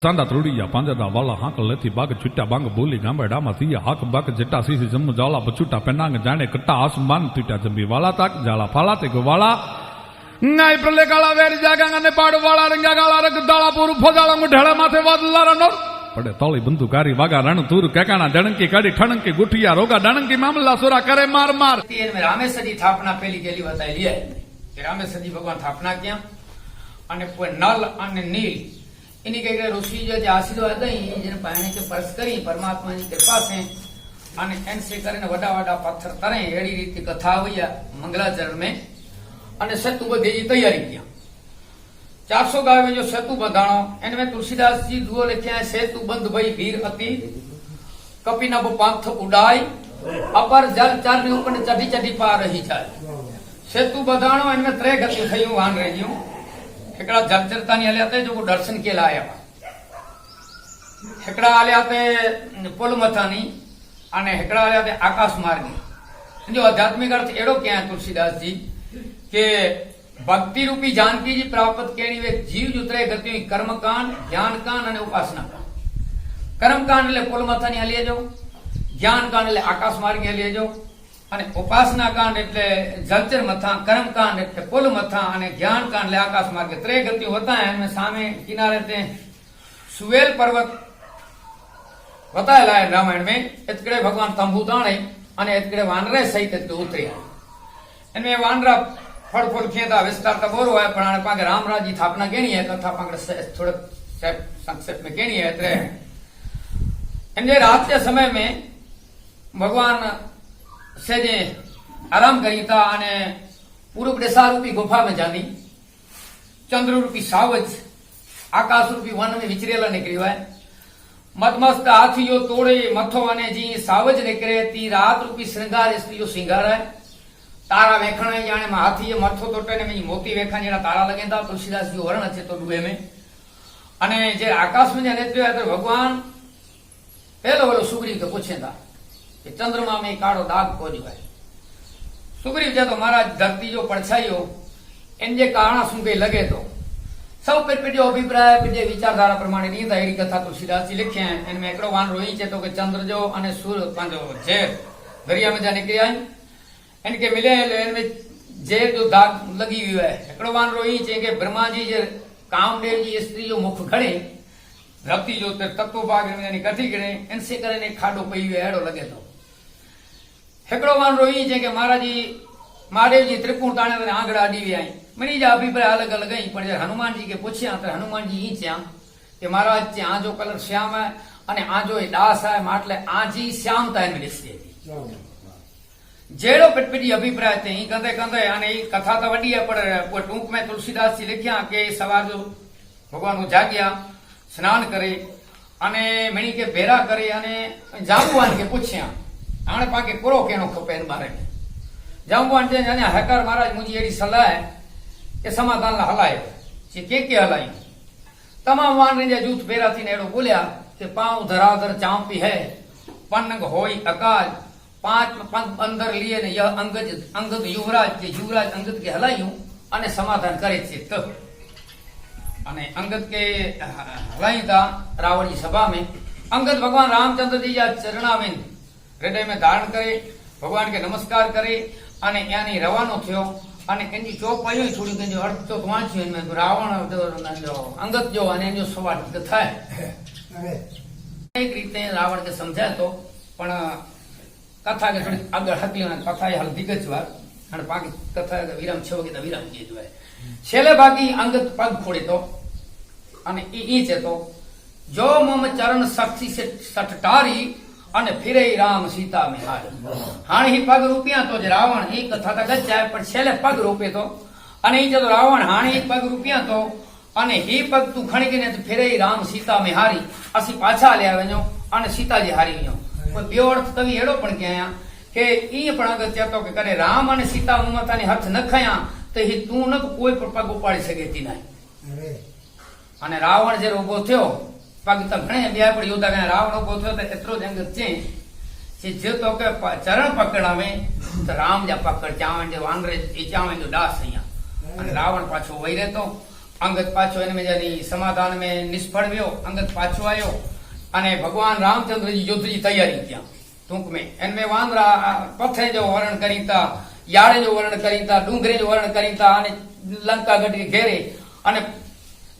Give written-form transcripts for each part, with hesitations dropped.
સાંદા ત્રોડિયા પાંજરડા વાલા હાંક લેથી બાગ છૂટ્યા બાંગ બોલી ગાંબેડામાં થયા હાક બાગ જટ્ટા સીસી જમ્મુ જાળા બછુટા પેનાંગ જાણે કટ્ટા આસમાન તૂટ્યા જંબી વાલા તાક જાળા ફાલા તે ગવાળા નાઈ પ્રલે કાળા વેરી જાગા અને પાડ વાળા રંગા ગાળા રગ દાળા પૂર ફોજાળા મુઢેળા માથે વાદલારા નોર પડે તોળી બંદુકારી વાગા રણ તુર કેકાણા ડણકી કાઢી ઠણકી ગુઠિયા રોગા ડણકી મામલા સોરા કરે માર માર રામેશ્વરજી થાપના પેલી ગેલી બતાવી લે કે રામેશ્વરજી ભગવાન થાપના ક્યાં અને નલ અને નીલ એની કઈ ઋષિ જે આશીર્વાદ દઈ જેને પાણી કે પરસ કરી પરમાત્માની કૃપા છે અને એનસે કરીને વડા વડા પથ્થર તરે એડી રીતે કથા આવી મંગલાચરણ में અને સેતુ બધી તૈયારી किया 400 गावे जो सेतु बंधाणो इनमें तुलसीदास जी दुओ लिखे सेतु बंध भई वीर अति कपिनब पंथ उड़ाई अपर जल चर ऊपर चढ़ी चढ़ी पा रही जाए सेतु बंधाणो इनमें त्रे गति थई वान रही हिकड़ा जलचरतानी हलिया थे जो दर्शन के लाया हिकड़ा हलिया थे पुल मथानी अने हिकड़ा हलिया थे आकाश मार्गी जो आध्यात्मिक अर्थ एड़ो क्या है तुलसीदास जी के भक्ति रूपी जानकी जी प्राप्त केणी वे जीव जुतरे गति कर्मकांड ज्ञानकांड અને ઉપાસનાકાંડ કર્મકાંડ એટલે પુલ મથાની હલીએ જો જ્ઞાનકાંડ એટલે આકાશ માર્ગે હલીએ જો અને ઉપાસનાકાંડ એટલે જલચર મથા કર્મકાंड એટલે પુલ મથા અને જ્ઞાનકાंड એટલે આકાશ માર્ગે ત્રે ગતિ होता है इनमें सामे किनारे ते सुवेल पर्वत बताया है रामायण में इतकड़े भगवान तंबू ताणे અને इतकड़े वानरे सहित उतरे इनमें वानरा फड़ फड़ खेता विस्तार तो बोरो है पण पाके रामराज जी थापना केनी है कथा पाके थोड़ा संक्षेप में केनी है त्रे इन रात के समय में भगवान से जे आराम करीता अने पूर्व दिशा रूपी गुफा में जानी चंद्र रूपी सावज आकाश रूपी वन में विचरेला निकली हुआ है मदमस्त हाथियो तोड़े मथो अने जी सावज निकले ती रात रूपी श्रृंगार इसकी जो श्रृंगार है तारा वेखण जाने में हाथी मथो तोटे ने मोती वेखण जेड़ा तारा लगे था तुलसीदास जी वर्ण अच्छे तो डूबे में अने जे आकाश में जाने तो भगवान पहलो वालो सुग्रीव के पूछे था कि चंद्रमा में काड़ो दाग को जो है सुग्रीव जे तो महाराज धरती जो पड़छाईयो इन जे कारण शू कई लगे तो सब पेट अभिप्राय पेटे विचारधारा प्रमाणे नहीं था एडी कथा तुलसीदास जी लिखे हैं इनमें एकड़ो वान रोई है तो कि चंद्र जो अने सूर्य पांचो झेर दरिया में जा निकली आई इनके मिले इनमें जेर जो दाग लगी हुई है एकड़ो वान रोई है कि ब्रह्मा जी जे कामदेव जी स्त्री जो मुख खड़े धरती जो तत्व भाग में कठी गिरे इनसे करे खाडो पई हुई एड़ो लगे तो एकड़ो वान रोई है कि महाराज जी महादेव जी त्रिपुण ताणे आंगड़ा अडी वी आई मनी जा अभिप्राय अलग अलग आई पण हनुमान जी के पूछया तो हनुमान जी ई च्या कि महाराज आजो कलर श्याम है अने आजो दास है माटले आजी श्यामता इन दिसती जेड़ो पिटपिटी अभिप्राय थे कंदे कंदे अने ई कथा तो वडी है पर टूंक में तुलसीदास जी लिखिया के सवार जो भगवान जाग्या स्नान करे अने मणी के भेरा करे अने जांबुवान के पूछया आने पाके कोरो केनो खपे इन बारे में जांबुवान जे जाने हकार महाराज मुझी एडी सलाह है के समाधान ला हलाए जे के हलाई तमाम वान रे जूथ भेरा थी ने एडो बोल्या के पांव धराधर चांपी है पन्नग होई अकाल 5 अंदर लिए ने यह अंगद युवराज अंगद के हलायूं अने समाधान करे छे तो अने अंगद के हलाई था रावण की सभा में अंगद भगवान रामचंद्र जी या चरणाविन हृदय में धारण करे भगवान के नमस्कार करे अने यानी रवानो थयो अने एनी चौपाई थोड़ी के जो अर्थ तो वांच्यो इनमें रावण जो अंगद जो अने जो सवाल कथा है एक रीते रावण के समझाय तो पण कथा के थोड़ी आगे हकी कथा हल दिग्गजवार अने बाकी कथा विराम छे वगे तो विराम कीधो है छेले बाकी अंगत पग खोड़े तो अने ई छे तो जो मम चरण शक्ति से सटटारी अने फिरे राम सीता में हारी हाणे ही पग रूपिया तो जे रावण ई कथा तो गजाय पण छेले पग रूपे तो अने ई जो रावण हाणे ही पग रूपिया तो अने ही पग तू खणी के तो फिरे राम सीता में हारी असी पाछा ले आवजो अने सीता जी हारी वयो बे अर्थ कवि एड़ो पण कया के ई पण अगत्य तो के करे राम अने सीता ममतानी हाथ न खया तो ही तू न कोई पण पग उपाड़ी सकेती नहीं अने रावण जे उभो थयो पग तो घणे बिया पण योदा के रावण उभो थयो तो एतरो जंग चे जे तो के चरण पकड़ावे तो राम जा पकड़ चावन जे वानरे ए चावन जो दास अया अने रावण पाछो वही रहतो अंगद पाछो इन में जानी समाधान में निष्फल वियो अंगद पाछो आयो अने भगवान रामचंद्र जी युद्ध की तैयारी किया टूंक में इनमें वांदरा पथे जो वर्णन करीता याड़े जो वर्णन करीता डूंगरे जो वर्णन करीता अने लंका गढ़ के घेरे अने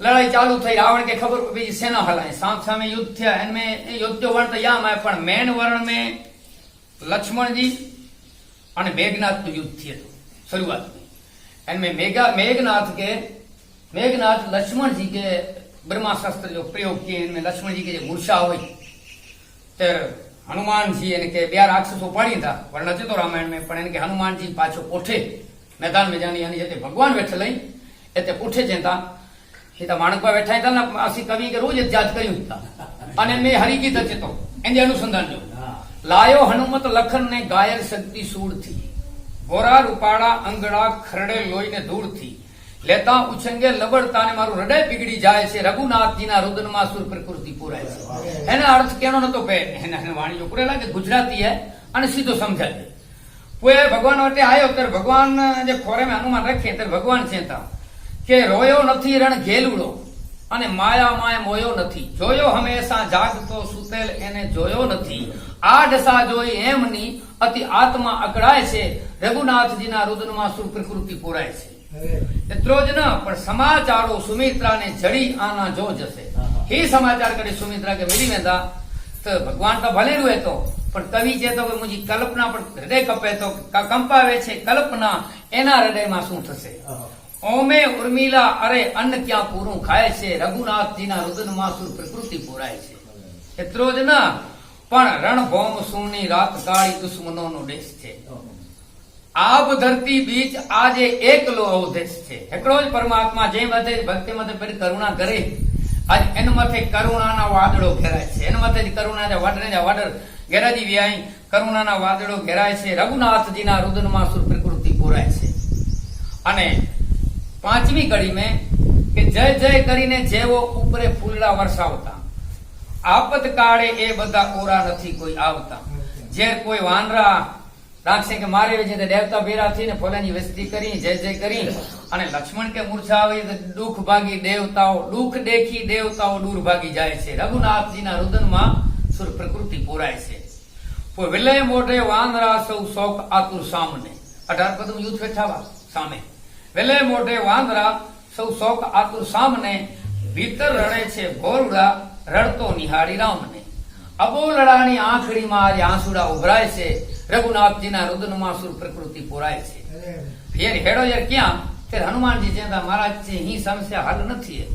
लड़ाई चालू थई रावण के खबर बीजी सेना हलाए साम सामे युद्ध थया इनमें युद्ध जो वर्ण तो या में पण मेन वर्ण में लक्ष्मण जी अने मेघनाथ तो युद्ध थे शुरुआत में इनमें मेघनाथ लक्ष्मण जी के ब्रह्मास्त्र जो प्रयोग किए इनमें लक्ष्मण जी के जो मूर्छा हुई तर हनुमान जी इनके बे राक्षसों पड़ी था वर्ण अचे तो रामायण में पण इनके हनुमान जी पाछो पोठे मैदान में जानी यानी जते भगवान बैठे लई एते पोठे जेता ये तो माणक बैठा था ना असी कवि के रोज याद करियो था अने में हरि गीत अचे तो एने अनुसंधान जो लायो हनुमत लखन ने गायर शक्ति सूर थी गोरा रूपाड़ा अंगड़ा खरड़े लोई ने दूर थी लेता उछंगे लबड़ता ने मारू हृदय बिगड़ी जाए से रघुनाथ जी ना रुदन मासुर प्रकृति पूराय छे एना अर्थ केनो नतो पे एना वाणी जो पूरेला के गुजराती है अने सीधो समझाय पोए भगवान वटे आयो तर भगवान जे खोरे में हनुमान रखे तर भगवान चेता के रोयो नथी रण घेलुड़ो अने माया माय मोयो नथी जोयो हमेशा जागतो सुतेल एने जोयो नथी आ दशा जोई एमनी अति आत्मा अकड़ाय छे रघुनाथ जी ना रुदन मासुर प्रकृति पूराय छे एतरो ज न पण समाचारो सुमित्रा ने जड़ी आना जो जसे ही समाचार करे सुमित्रा के मिली वेंदा तो भगवान तो भले रुए तो पण कवि चेतो के मुझी कल्पना पण हृदय कपे तो कंपावे छे कल्पना एना हृदय में शुं थशे ओमे उर्मिला अरे अन्न क्या पूरू खाए छे रघुनाथ जी ना रुदन मासुर प्रकृति पूराय छे एतरो ज न पण रणभौम सुनी रात काળી दुश्मनों नो देश छे आप धरती बीच आज एकलो अवदेश छे एकड़ो ज परमात्मा जे मथे भक्ति मथे पर करुणा करे आज एन मथे करुणा ना वादळो घेराय छे एन मथे करुणा जा वादळ घेराजी व्याई करुणा ना वादळो घेराय छे रघुनाथ जी ना रुदन मासुर प्रकृति पूराय छे अने पांचवी कड़ी में के जय जय करीने जेवो उपरे फूलड़ा वरसावता आपत काळे ए बधा ओरा नथी कोई आवता जे कोई वानरा राक्षे के मारे जे देवता बेरा थी ने फूलानी वस्ती करी जय जय करी अने लक्ष्मण के मूर्छा आवी दुख भागी देवताओं दुख देखी देवताओं दूर भागी जाए छे रघुनाथ जी ना रुदन मां सुर प्रकृति पूराय छे पोइ विलय मोढे वानरा सौ शौक आतुर सामने 18 पदम युद्ध वेठावा सामे विलय मोढे वानरा सौ शौक आतुर सामने भीतर रड़े छे भोरुड़ा रड़तो निहारी राम ने अबोलड़ानी आंखड़ी मारी आंसुड़ा उभराय छे रघुनाथ जी ना रुदन मासुर प्रकृति पूराय छे फिर हेड़ो यार क्या फिर हनुमान जी कहता महाराज जी ही समस्या हल नहीं है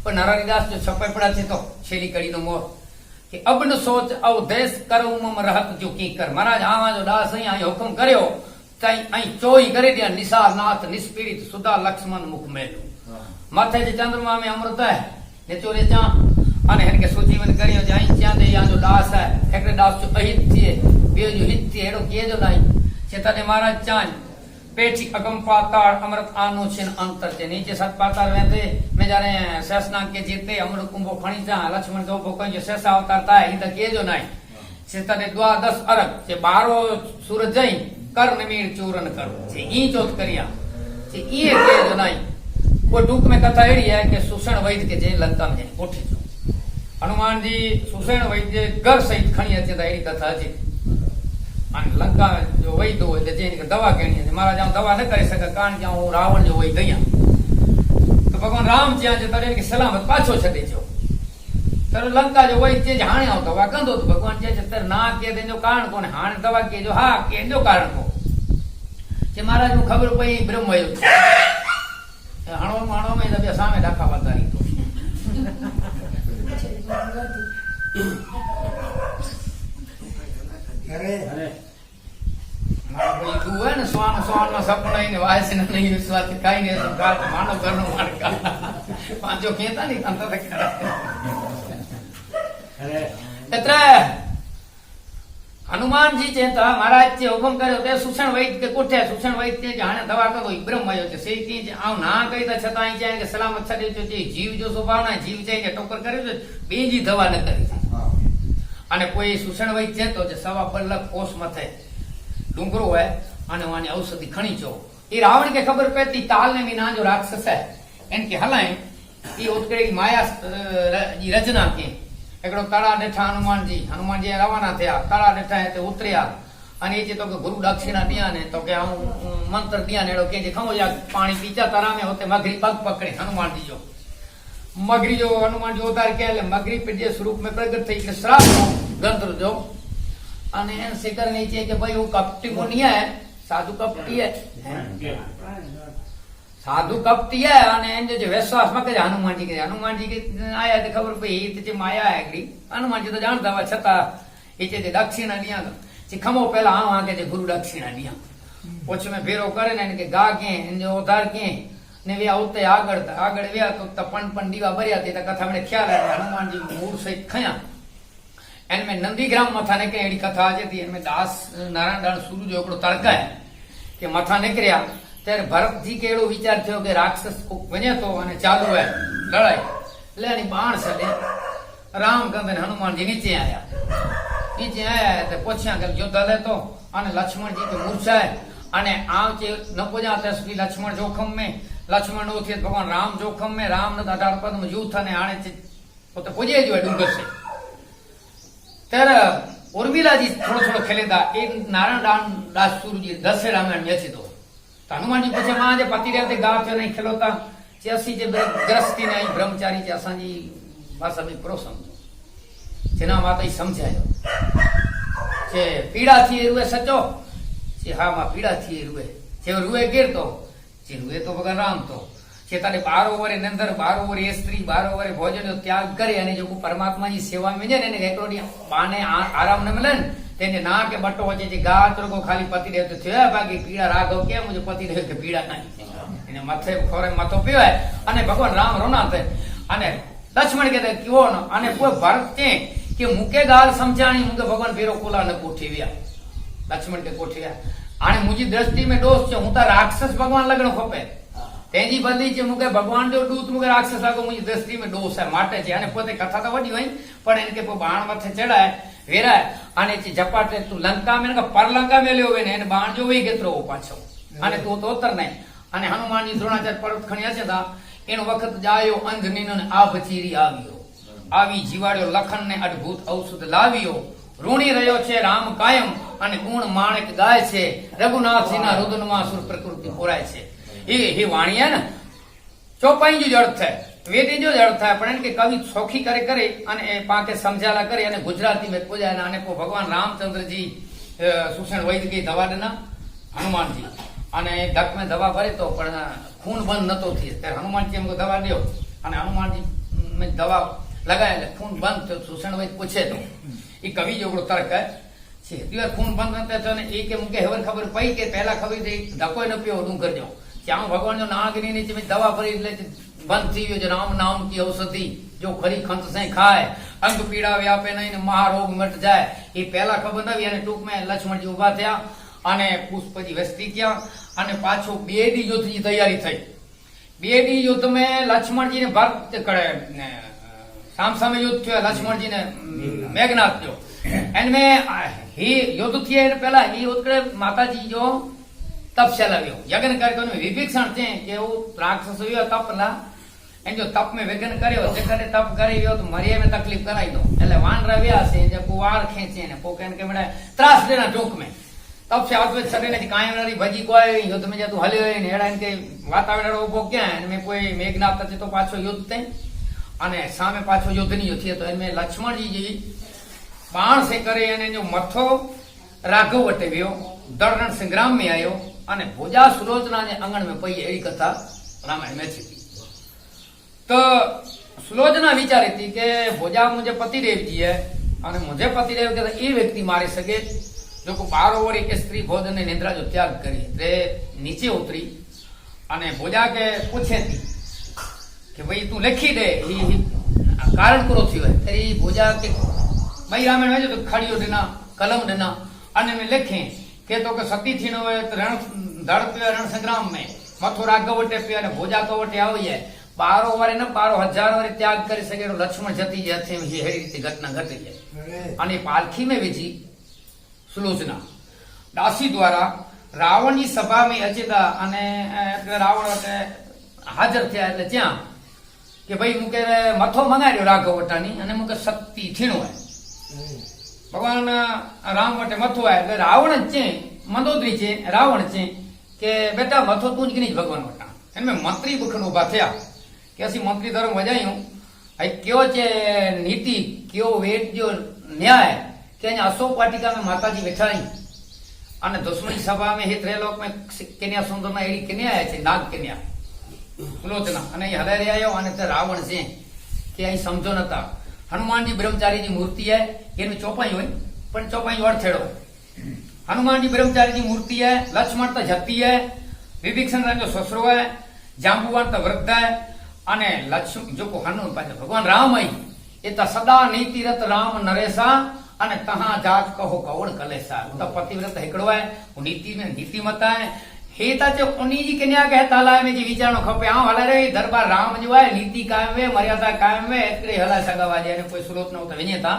पर नारायणदास जो छपे पड़ा थे तो छेली कड़ी नो मोर कि अब न सोच अवदेश करूं मम रहत जो की कर महाराज आवा जो दास आई हुक्म कर्यो तई आई चोई करे दिया निसार नाथ निष्पीड़ित सुधा लक्ष्मण मुख मेलू माथे जे चंद्रमा में अमृत है ने चोरे चा अने हन के सूची में करियो जाई च्या दे या जो दास है एकरे दास जो अहित थिए बे जो हित थिए एडो के जो नाही चेता ने महाराज चान पेठी अगम पाताल अमृत आनो छिन अंतर से नीचे सत पाताल वेंदे में जाने शेषनाग के जीते अमृत कुंभो खणी जा लक्ष्मण जो भोकन जो शेष अवतारता है इदा के जो नाही चेता ने द्वादश अरग जे 12 सूरज जई कर निमीर चूरन करो जे ई चोत करिया जे ई के जो नाही वो टूक में कथा एड़ी है कि सुषण वैद्य के जे लंका में उठी हनुमान जी सुषण वैद्य घर सहित खणी अचे एड़ी कथा अचे अने लंका जो वैद्य हो जे दवा कहनी है महाराज हम दवा न करे सके कारण के हूं रावण जो वैद्य दया तो भगवान राम ज्यां जे तरे के सलामत पाछो छडे छो तर लंका जो वैद्य जे हाणे आव दवा कंदो तो भगवान जे तर ना के देजो कारण कोने हाणे दवा के जो हा के जो कारण को जे महाराज नु खबर पई ब्रह्म वयो हाणो में जब सामे डाका बतारी तो अरे भाई तू है ना स्वान में सपना ही ने वायस नहीं विश्वास काई ने संकार मानव करनो मानका पांचो कहता नहीं अंत तक अरे एत्रा हनुमान जी चेता महाराज जे हुकुम कर्यो ते सुषण वैद्य के कोठे सुषण वैद्य जे हाने दवा करो ब्रह्म आयो छे से की आव ना कही त छताई चाहे के सलामत छडे जो जीव जो स्वभाव ना जीव चाहे के टोकर करे बेजी दवा न करी અને કોઈ સુષણ વૈદ્ય તો જે સવા પલ્લક કોષ મથે ડુંગરો હોય અને વાની ઔષધિ ખણી છો એ રાવણ કે ખબર પડતી તાલ ને મીના જો રાક્ષસ है इनके हलाए એ ઉતકેડી માયા જી રચના કે એકડો તળા નેઠા હનુમાનજી રવાના થયા તળા નેઠા તે ઉતર્યા અને એ તો કે ગુરુ દક્ષિણા દિયા ને તો કે હું મંત્ર દિયા નેડો કે ખમો જા પાણી પીચા તરામે હોતે મગરી પગ પકડે હનુમાનજી જો मगरी जो हनुमान जो उतार के मगरी पे जे स्वरूप में प्रकट થઈ કે શ્રાપ ગંત્ર જો અને શિખર નીચે કે ભાઈ वो कपटी को नहीं है साधु कपटी है साधु कपटी है અને એને જે વિશ્વાસ માં કે હનુમાનજી કે આયા તો ખબર પડી એ તે માયા है गरी हनुमानजी तो जानता हुआ छता એ જે દક્ષિણા દિયા જે ખમો પેલા આ કે જે ગુરુ દક્ષિણા દિયા પછી મેં ભેરો કરે ને કે ગા કે એને ઉતાર કે ને वे આવતે આગળ વ્યા તો પણ દીવા ભર્યા તે કથા મને ખ્યાલ આવે હનુમાનજી મૂળ સહિત ખયા એન મેં નંદીગ્રામ મથા ને કે એડી કથા હતી એન મેં દાસ નારાયણ દાણ સૂરજ એકડો તડકા કે મથા નીકળ્યા ત્યારે ભરતજી કે એડો વિચાર થયો કે રાક્ષસ બને તો અને ચાલુ હે લડાઈ એટલે એની બાણ સડે રામચંદ્ર અને હનુમાનજી નીચે આયા તો પૂછ્યા કે યોદ્ધા લેતો અને લક્ષ્મણજી કે મૂર્છાય અને આમ છે ન પૂજા તસ્વી લક્ષ્મણ જોખમ में लक्ष्मण नो थे भगवान राम जोखम में राम न 18 पद में युद्ध ने आने तो पूजे जो डूंगर से तेरा उर्मिला जी थोड़ो खेलेदा ए नारायण दास सूरज जी दशहरा में बेची तो हनुमान जी पूछे मां जे पति रहते गा पे नहीं खेलोता जे असी जे ग्रस्ती ने ब्रह्मचारी जे असा जी भाषा में प्रो समझो जेना माता ही समझायो जे पीड़ा थी रुए सचो जे हां मां पीड़ा थी रुए जे रुए गिर तो चिरुए तो भगवान राम तो चेताने 12 वरे नंदर 12 वरे स्त्री 12 वरे भोजन त्याग करे અને જો પરમાત્મા ની સેવા में जे ने एकरो बाने आराम न मिले तेने ना के बटो वचे जे गा को खाली पति देव तो थे बाकी पीड़ा राघव के मुझे पति देव के पीड़ा नहीं એને માથે ખોરે માથો પીવાય અને ભગવાન રામ રોના થાય અને લક્ષ્મણ કે ક્યો ન અને કોઈ ભરત કે મુકે ગાલ સમજાણી મુકે भगवान फेरो कोला न कोठीव्या लक्ष्मण के कोठीव्या आने मुझी दृष्टि में दोष छे हूं तो राक्षस भगवान लगनो खपे तेजी बदली छे मुके भगवान जो दूत मुके राक्षस लागो मुझी दृष्टि में दोष है माटे छे आने पोते कथा तो वडी होई पण इनके को बाण मथे चढ़ाए वेराय आने ची झपाटे तू लंका में का पर लंका में लेवे ने बाण जो वे केतरो पाछो आने तू तो उतर नहीं आने हनुमान जी द्रोणाचार्य पर्वत खणी हसे ता एनो वखत जायो अंधनीनो ने आ बचीरी आवियो आवी जीवाड़ो लखन ने अद्भुत औषध लावियो ઋણી રહ્યો છે રામ કાયમ અને ગુણ માણેક ગાય છે રઘુનાથજીના રુદનમાં સુર પ્રકૃતિ પોરાય છે એ વાણી હે ને ચોપાઈ જો જડ થાય વેદી જો જડ થાય પણ કે કવિ સોખી કરે અને પાકે સમજાલા કરે અને ગુજરાતી में પૂજાય અને કો ભગવાન રામચંદ્રજી સુષણ વૈદ की दवा देना हनुमानजी અને ધક में दवा भरे तो પણ खून बंद नतो थी ત્યારે હનુમાનજી हमको दवा दियो અને હનુમાનજી में दवा लगाए खून बंद तो सुषण वैद पूछे तो ये कवि जो तर्क है खून बंद तो के मुके हेवर खबर पई के पहला खबर थी धक्को न पियो डूंगर जो क्या भगवान जो नागनी नीचे में दवा भरी बंद थी जो राम नाम की औषधि जो खरी खंत से खाए अंग पीड़ा व्यापे नहीं महारोग मट जाए ये पहला खबर नहीं અને टूक में लक्ष्मण जी उभा थया અને પુષ્પજી વસ્તી किया અને પાછો બેડી યુદ્ધ ની તૈયારી થઈ બેડી युद्ध में लक्ष्मण जी ने भरत करे साम सामे युद्ध थयो लक्ष्मण जी ने मेघनाथ जो इनमें ही युद्ध थिए पहला ही उतरे माताजी जो तप चलाव्यो यज्ञ करके विभीषण थे के वो राक्षस हुयो तप ला एन जो तप में विघ्न कर्यो जेकरे तप करी तो मरिया में तकलीफ कराई दो એટલે વાનરા વ્યા છે જે કુવાળ ખેંચે ને પોકેન કે મને ત્રાસ દેના ટોક में तब से आत्म सटे ने कायमरी भजी कोई युद्ध में जतु हले ने हेड़ा इनके वातावरण उभो क्या है में कोई मेघनाथ थे तो पाछो युद्ध थे અને સામે પાછો યુદ્ધની યુદ્ધ તો એમે લક્ષ્મણજી બાણ से करे અને જો મથો રાઘવ વટે ગયો દળરણ સંગ્રામ में आयो અને ભોજા સુલોચના ने आंगन में पई एड़ी कथा रामायण में थी तो सुलोचना विचारी थी कि भोजा मुझे पतिदेव जी है અને मुझे पतिदेव के ये व्यक्ति मारी सके जो को 12 वर्ष के स्त्री भोजन ने निद्रा जो त्याग करी ते नीचे उतरी અને ભોજા के पूछे थी कि भाई तू लिखी दे ही कारण करो थी तेरी भोजा के भाई रामायण में जो तो खड़ियो देना कलम देना अन्य में लिखे के तो के सती थी न तो रण धड़ पे रण संग्राम में मथो राघव वटे पे અને ભોજા તો વટે આવી है 12 वारे न 12,000 वारे त्याग કરી શકે તો લક્ષ્મણ જતી જે હથે એ હેડી રીતે ઘટના ઘટી જાય અને પાલખી में विजी सुलोचना दासी द्वारा रावण की सभा में अचेता અને રાવણ હાજર થયા એટલે ત્યાં કે ભાઈ મૂકે મથો મંગાડ્યો રાઘવ વટાની અને મૂકે સતી થીણો હોય ભગવાન રામ વટે મથો આવે એટલે રાવણ જ છે મંદોદરી છે રાવણ છે કે બેટા મથો તું જ કે નહીં ભગવાન વટા એને મંત્રી બુખન ઉભા થયા કે અસી મંત્રી ધર્મ વજાયું કયો છે નીતિ કયો વેટ જો ન્યાય કે અહીંયા અશોક વાटिका में माताजी बैठा रही અને દુશ્મની સભા में हित लोक में कन्या सुंदर ना एड़ी कन्या आया છે નાગ કન્યા સુલોચના અને એ હદારી આવ્યો અને તે રાવણ છે કે અહીં સમજો નતા હનુમાનજી બ્રહ્મચારીજી મૂર્તિ હે એની ચોપાઈ હોય પણ ચોપાઈ વળથેડો હનુમાનજી બ્રહ્મચારીજી મૂર્તિ है लक्ष्मण तो जती है विभीषण जो ससुरो है जांबुवान तो वृद्ध है અને લક્ષ્મણ જો કો હનુમાન પાસે ભગવાન રામ આઈ એ તો સદા નીતિરત રામ નરેશા અને તહા જાત કહો કવણ કલેશા તો પતિવ્રત હેકડો है नीति में नीतिमता है हेता जो उन्हीं जी कन्या के ताला में जी विचारणो खपे आ हला रे दरबार राम जो है नीति कायम वे मर्यादा कायम वे एतरे हला सगावाजे ने कोई स्रोत न तो विनेता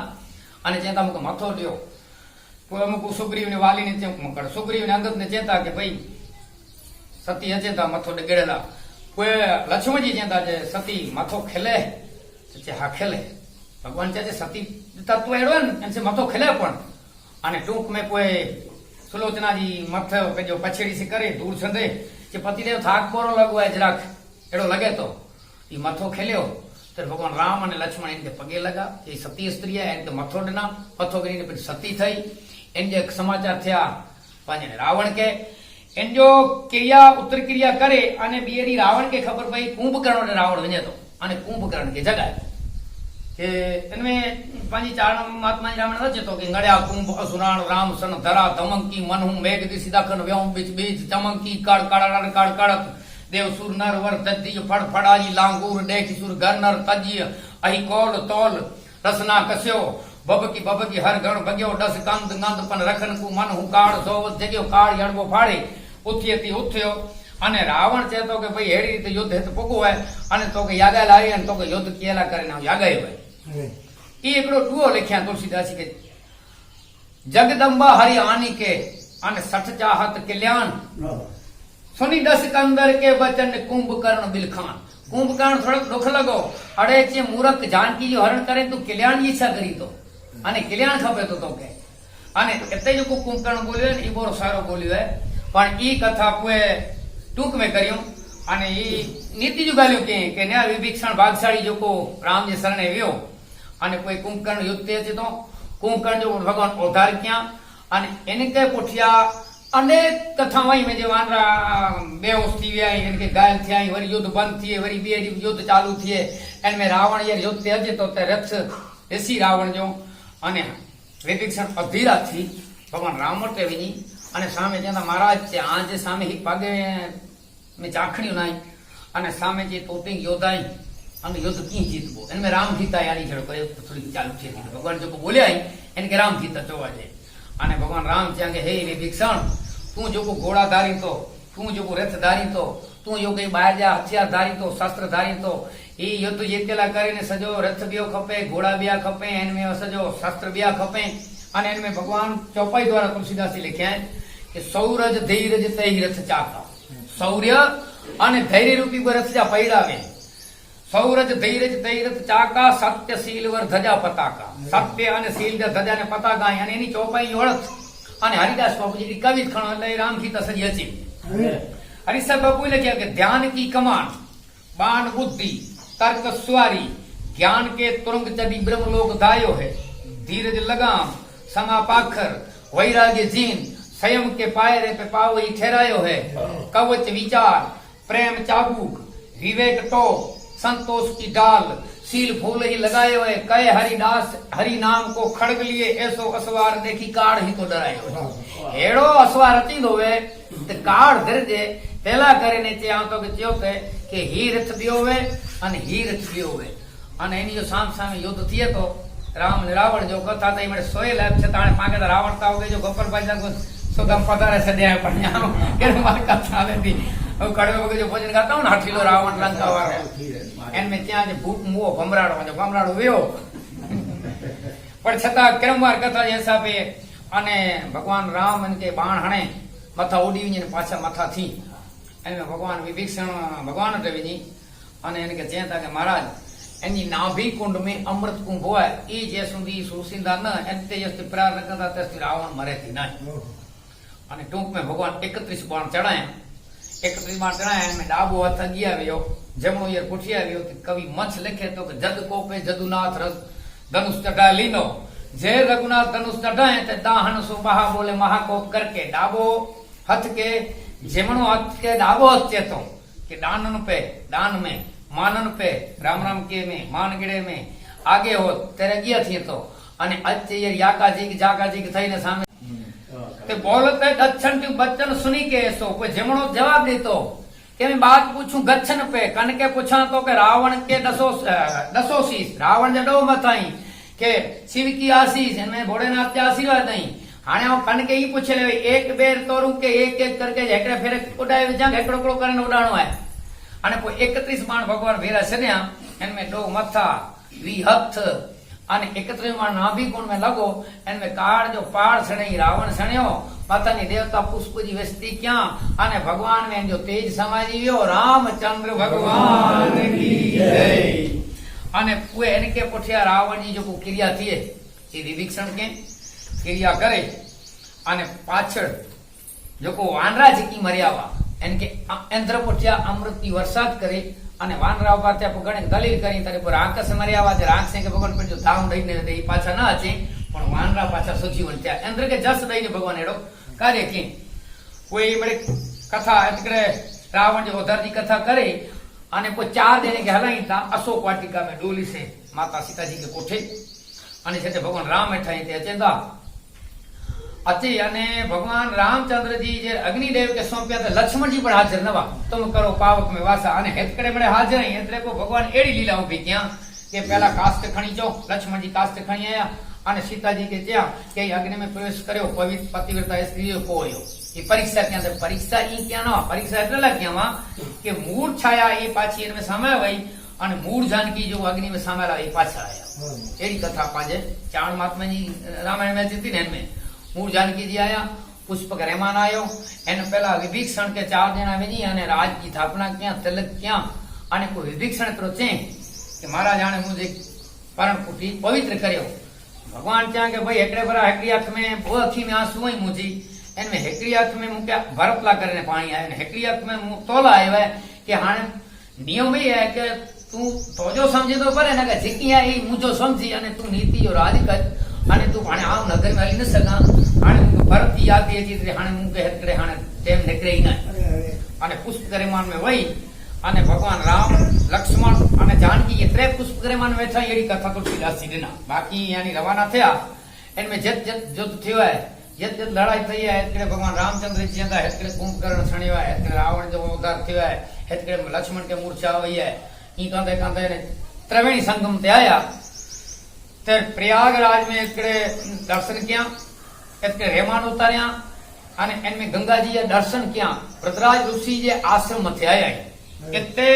અને ચેતા મુક મથો લ્યો કોઈ અમુક સુગ્રીવ ને વાલી ને ચેક મકડ સુગ્રીવ ને અંગત ને ચેતા કે ભાઈ સતી અચેતા મથો ડગેડેલા કોઈ લક્ષ્મણ जी चेता जे सती मथो खेले चे हा खेले भगवान चे सती तत्व एड़ो ने से मथो खेले पण અને ટૂંક में कोई सुलोचना जी मथ पे जो पछेड़ी से करे दूर छंदे जे पतिदेव थाक पोरो लगो है जराक एड़ो लगे तो ई मथो खेल्यो तो भगवान राम અને लक्ष्मण इनके पगे लगा ये सती स्त्री है इनके मथो डना मथो કરીને પછી સતી થઈ इन जे समाचार થયા पाने रावण के इन जो क्रिया उत्तर क्रिया करे અને બેરી रावण के खबर पई कुंभकर्ण रावण वने तो અને कुंभकर्ण के जगाए के इनमें पांची चार महात्मा जी रावण रचे तो कि गड़या कुंभ असुराण राम सन धरा धमंकी मनहु मेघ दिसी दाखन व्योम बीच बीच चमंकी कड़ कड़ कड़ कड़क देव सुर नर वर दद्दी फड़ फड़ाई लांगूर देख सुर घर नर तजी अहि कोल तोल रसना कस्यो बबकी हर गण बग्यो डस कंद गंद पन रखन कु मन हु काळ सोवत जग्यो काळ यणबो फाड़े उठियती उठ्यो અને રાવણ કહેતો કે ભાઈ એડી રીતે યુદ્ધ હેત પોગો હોય અને તો કે યાગા લાવી અને તો કે યુદ્ધ કેલા કરીને યાગાય હોય ई एकड़ो टूओ लिख्या तुलसीदास के जगदम्बा हरि आनी के अन सठ चाहत कल्याण सुनी दस कंदर के बचन कुंभकर्ण बिलखान कुंभकर्ण थोड़ा दुख लगो अड़े चे मूर्ख जानकी जो हरण करे तू कल्याण की इच्छा करी तो अने कल्याण खपे तो के अने एते जो कुंभकर्ण बोलियो ने ई बोरो सारो बोलियो है पण ई कथा पुए टूक में करियो अने ई नीति जो गालियो के न्या विभीषण भागशाली जो को राम जी शरणे व्यो અને કોઈ કુંભકર્ણ યુદ્ધ છે તો કુંભકર્ણ જો ભગવાન અવતાર ક્યાં અને એને કે પોઠિયા અનેક કથાઓ में જે વાનરા બેહોશ થઈ ગયા એને ઘાયલ થયા વરી યુદ્ધ બંધ થયે વરી બે યુદ્ધ ચાલુ થયે એન में રાવણ યાર યુદ્ધ થયે તો તે રથ ઋષિ રાવણ જો અને વિભીષણ અધીરા થી ભગવાન રામ મોટે વિની અને સામે જેના મહારાજ છે આજ સામે હી પાગે में ચાખણી નાઈ અને સામે જે તોતિંગ યોધાઈ અને યુદ્ધ की जीतबो इनमें राम गीता यानी छड़ो करे थोड़ी चालू छे भगवान जो को बोले आई इनके राम गीता जोवा जे અને ભગવાન રામ ચાંગે હે વિભીષણ તું જો को घोड़ा धारी तो तू जो को रथ धारी तो तू जो के बाहर जा हथियार धारी तो शस्त्र धारी तो ई युद्ध जीतेला કરીને સજો રથ बियो खपे घोड़ा बिया खपे इनमें सजो शस्त्र बिया खपे અને इनमें भगवान चौपाई द्वारा तुलसीदास जी लिखे हैं कि सौरज धीरज तै रथ चाका शौर्य અને धैर्य रूपी रथ जा पैरावे सौरज धीरज तैरत चाका सत्य शीलवर धजा पताका सत्य અને शील ધજા ને પતાકા અને એની ચોપાઈ ઓળખ અને હરિદાસ બાપુ जी कवि खणो એટલે राम गीता सजी हची हरिदास बापू लख्या कि ध्यान की कमान बाण बुद्धि तर्क स्वारी ज्ञान के तुरंग चढ़ी ब्रह्मलोक दायो है धीरज लगाम समा पाखर वैराग्य जीन संयम के पायरे पे पावई ठहरायो है कवच विचार प्रेम चाबुक विवेक टोक संतोष की डाल सील फूल ही लगाए हुए कहे हरिदास हरि नाम को खड़ग लिए ऐसो असवार देखी काढ़ ही तो डरायो हेड़ो असवार अची होवे ते काढ़ धरजे पेला કરીને તે આવતો કે ચયો કે હી રથ દિયો વે અને હી રથ દિયો વે અને એની જો સામ સામે યુદ્ધ થયે તો રામ ને રાવણ જો કથા તઈ મને સોય લાભ છે તાણે પાકે તો રાવણ તાવ કે જો ગોપાલભાઈ જા સુગમ પધારે છે દે પણ કે માર કથા આવેતી कड़वे वगैरह जो भोजन करता हूँ ना हठीलो रावण लंका वाला इनमें क्या जो भूख मुओ भमराड़ो व्यो पर छता क्रमवार कथा जैसा पे अने भगवान राम इनके बाण हणे मथा उड़ी ने पाछा मथा थी इनमें भगवान विभीषण भगवान टे विनी અને એને કે ચેતા કે મહારાજ એની નાભી કુંડ में अमृत कुंभ હોય એ જે સુધી સુરસિંદા ન એને તેજસ્થી પ્રાર ન કરતા ત્યાંથી રાવણ મરેથી નહીં અને ટૂંક में भगवान 31 बाण चढ़ाया 31 बाण चढ़ाया में डाबो हाथ अगी આવ્યો જમણો યાર પૂઠી આવ્યો કવિ મંચ લખે તો કે જદ કોપે જદુનાથ રસ धनुष चढ़ा लीनो जे रघुनाथ धनुष चढ़ाए ते दाहन सो महा बोले महाकोप करके डाबो हथ के जमणो हथ के डाबो हथ चेतो कि दानन पे दान में मानन पे राम राम के में मान गिड़े में आगे हो तेरे गया थी तो अने अच्छे ये याकाजी की जाकाजी की थई ने सामे ते बोलते दक्षिण की बच्चन सुनी के सो कोई जमणो जवाब देतो कि मैं बात पूछूं गच्छन पे कन के पूछा तो के रावण के दसो शीश रावण जडो मथाई के शिव की आशीष इनमें भोलेनाथ के आशीर्वाद नहीं हाणे हम कन के ही पूछे ले एक बेर तोरू के एक करके हेकड़े फेरे उड़ाए जा हेकड़ो करने उड़ाणो है अने कोई 31 बाण भगवान वीरा सन्या इनमें दो मथा 20 हथ अने 31 बाण नाभि कुंड में लगो इनमें काळ जो पाड़ सणी रावण सण्यो मातानी देवता पुष्प जी वस्ती क्या अने भगवान में जो तेज समाजी वियो रामचंद्र भगवान की जय अने पुए इनके पुठिया रावण जी जो क्रिया थी ये विभीषण के क्रिया करे अने पाछळ जो को वानरा जी की मर्यावा इनके इंद्र पुठिया अमृत की बरसात करे अने वानरा पाछा पगणे दलील करी तारे पर राक्षस मर्यावा जे राक्षस के भगवान पर जो धाम दईने दे पाछा ना अचे पण वानरा पाछा सजीवन थया इंद्र के जस दईने भगवान एडो कार्य की कोई बड़े कथा करे रावण जो उधर की कथा करे अने कोई 4 दिन के हलाई था अशोक वाटिका में डोली से माता सीता जी के कोठे अने छे भगवान राम बैठा थे अचेंदा अचे अने भगवान रामचंद्र जी जे अग्निदेव के सौंप्या थे लक्ष्मण जी पर हाजिर नवा तुम करो पावक में वासा अने हेतकड़े बड़े हाजिर ही एतले को भगवान एड़ी लीला उभी क्या के पहला काष्ट खणी जो लक्ष्मण जी काष्ट खणी आया અને સીતાજી કે ત્યાં કે અગ્નિ में प्रवेश કર્યો પવિત્ર પતિવ્રતા સ્ત્રીઓ કોયો એ પરીક્ષા ક્યાં છે પરીક્ષા ઈ ક્યાં ન પરીક્ષા એટલે લખ્યામાં કે મૂળ છાયા એ પાછી એને સામે આવી અને મૂળ जानकी जो अग्नि में सामेल आई पाछा आया एडी कथा पाजे चाण महात्मा जी रामायण में थी ने में मूळ जानकी जी आया पुष्पक रहमान आयो एने पहला विभीषण के 4 जना वेजी अने राज की स्थापना क्या तिलक क्या अने कोई विभीषण तो चे कि महाराज आने मुझे परण पुटी पवित्र कर्यो भगवान चाहे कि भाई हेकड़े भरा हेकड़ी आंख में वो अखी में आंसू ही मुझी इनमें हेकड़ी आंख में मुझे भरतला करने पानी आए हेकड़ी आंख में मुंह तोला आयो है कि हाँ नियम ही है कि तू तो जो समझे तो परे ना कि जिकी है ये मुझो समझी अने तू नीति जो राज कर अने तू हाणे आव नगर में हली न सका हाणे भरत की याद थी थी हाणे मुझे हेकड़े हाणे टेम निकरे ही ना अने पुष्प गरिमान में वही अने भगवान राम लक्ष्मण अने जानकी ये 3 पुष्प गरिमान में वेठा एडी कथा तुलसीदास जी देना बाकी यानी रवाना थया इनमें जत जत युद्ध थयो है जत जत लड़ाई थई है एतरे भगवान रामचंद्र जी अंदा एतरे कुंभकर्ण सणियो है एतरे रावण जो उद्धार थयो है एतरे लक्ष्मण के मूर्छा हुई है ई कांदे कांदे ने त्रिवेणी संगम ते आया ते प्रयागराज में एतरे दर्शन किया एतरे रेमान उतार्या अने इनमें गंगा जी दर्शन किया रुद्राज ऋषि जे आश्रम थे आया कितने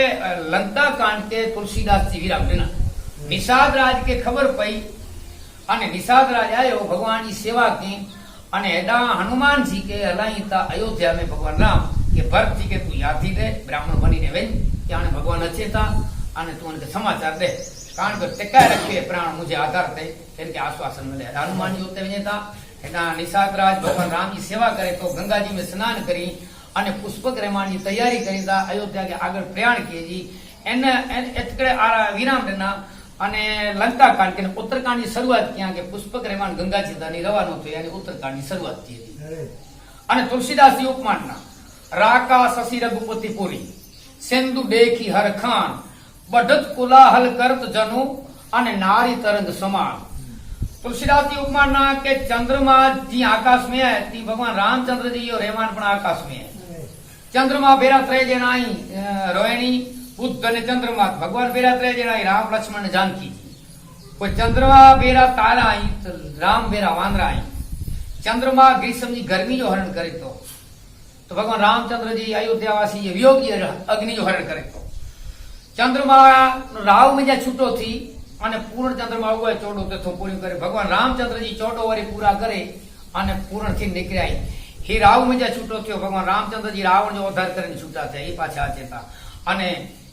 लंका कांड के तुलसीदास जी विराम देना निषाद राज के खबर पई अने निषाद राज आयो भगवान की सेवा की अने एडा हनुमान जी के हलाई था अयोध्या में भगवान राम के भरत जी के तू याद थी दे ब्राह्मण बनी ने वेन कि आने भगवान अच्छे था अने तू उनके समाचार दे कान को टिका रखे प्राण मुझे आधार थे इनके आश्वासन मिले हनुमान जी होते वें था एडा निषाद राज भगवान राम की सेवा करे तो गंगा जी में स्नान करी અને પુષ્પક રહેમાન ની તૈયારી કરીતા અયોધ્યા કે આગળ પ્રયાણ કીજી એને એતકડે વિરામ દેના અને લંકા કાંડ કે ઉત્તરકાંડ ની શરૂઆત ક્યાં કે પુષ્પક રહેમાન ગંગાજી દાની રવાનો થયો અને ઉત્તરકાંડ ની શરૂઆત થઈ હતી અને તુલસીદાસ जी ઉપમાનના રાકા શશી રઘુપતિ પુરી સિંધુ દેખી હર ખાન બઢત કોલાહલ કરત જનુ અને નારી તરંગ સમાન तुलसीदास जी उपमाना के चंद्रमा जी आकाश में है ती भगवान रामचंद्र जी और रेमान पण आकाश में है चंद्रमा बेरा 3 जना आई रोहिणी बुद्ध ने चंद्रमा भगवान बेरा 3 जना आई राम लक्ष्मण जानकी कोई चंद्रमा बेरा तारा आई तो राम बेरा वानरा आई चंद्रमा ग्रीष्म जी गर्मी जो हरण करे तो भगवान रामचंद्र जी अयोध्यावासी वियोगी अग्नि जो हरण करे तो चंद्रमा राव में जा छूटो थी અને પૂર્ણ ચંદ્રમાં ઉગવે ચોડો તેથો પૂરી કરે ભગવાન રામચંદ્રજી ચોડો વરી પૂરા કરે અને પૂર્ણ થી નીકળ્યા હે રાવ મજા છૂટો થયો ભગવાન રામચંદ્રજી રાવણ જો ઉદ્ધાર કરીને છૂટા થયા એ પાછા ચેતા અને